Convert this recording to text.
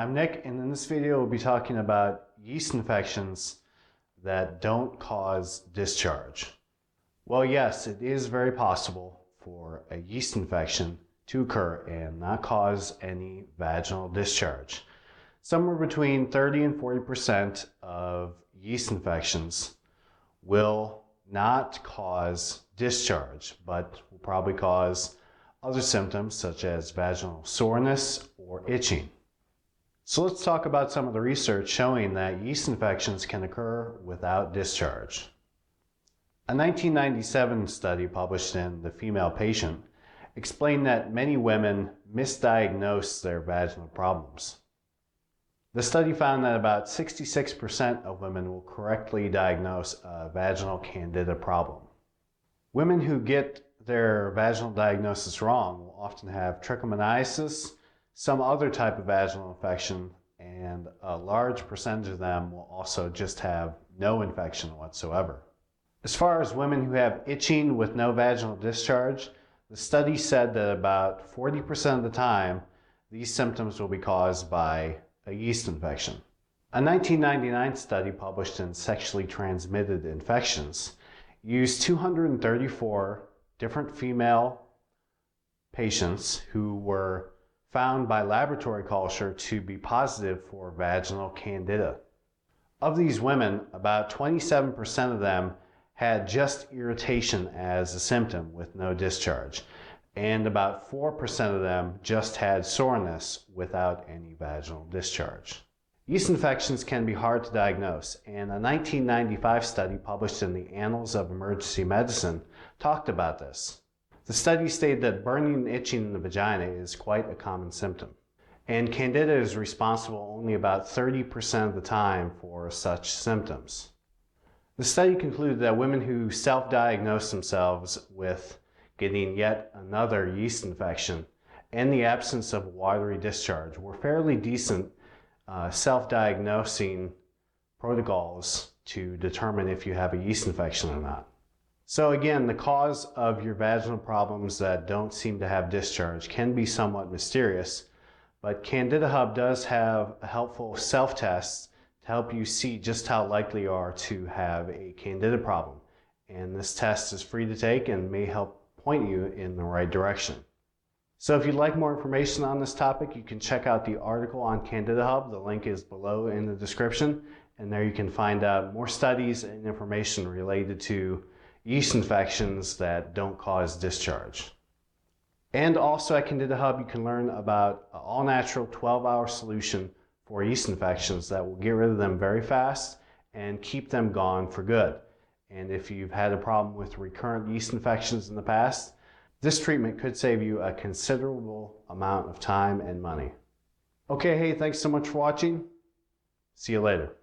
I'm Nick, and in this video we'll be talking about yeast infections that don't cause discharge. Well, yes, it is very possible for a yeast infection to occur and not cause any vaginal discharge. Somewhere between 30 and 40% of yeast infections will not cause discharge, but will probably cause other symptoms such as vaginal soreness or itching. So let's talk about some of the research showing that yeast infections can occur without discharge. A 1997 study published in The Female Patient explained that many women misdiagnose their vaginal problems. The study found that about 66% of women will correctly diagnose a vaginal Candida problem. Women who get their vaginal diagnosis wrong will often have trichomoniasis, some other type of vaginal infection, and a large percentage of them will also just have no infection whatsoever. As far as women who have itching with no vaginal discharge, the study said that about 40% of the time these symptoms will be caused by a yeast infection. A 1999 study published in Sexually Transmitted Infections used 234 different female patients who were found by laboratory culture to be positive for vaginal Candida. Of these women, about 27% of them had just irritation as a symptom with no discharge, and about 4% of them just had soreness without any vaginal discharge. Yeast infections can be hard to diagnose, and a 1995 study published in the Annals of Emergency Medicine talked about this. The study stated that burning and itching in the vagina is quite a common symptom, and Candida is responsible only about 30% of the time for such symptoms. The study concluded that women who self-diagnose themselves with getting yet another yeast infection and the absence of watery discharge were fairly decent self-diagnosing protocols to determine if you have a yeast infection or not. So again, the cause of your vaginal problems that don't seem to have discharge can be somewhat mysterious, but Candida Hub does have a helpful self-test to help you see just how likely you are to have a Candida problem. And this test is free to take and may help point you in the right direction. So if you'd like more information on this topic, you can check out the article on Candida Hub. The link is below in the description, and there you can find out more studies and information related to yeast infections that don't cause discharge. And also at Candida Hub, you can learn about an all-natural 12-hour solution for yeast infections that will get rid of them very fast and keep them gone for good. And if you've had a problem with recurrent yeast infections in the past, this treatment could save you a considerable amount of time and money. Okay, hey, thanks so much for watching. See you later.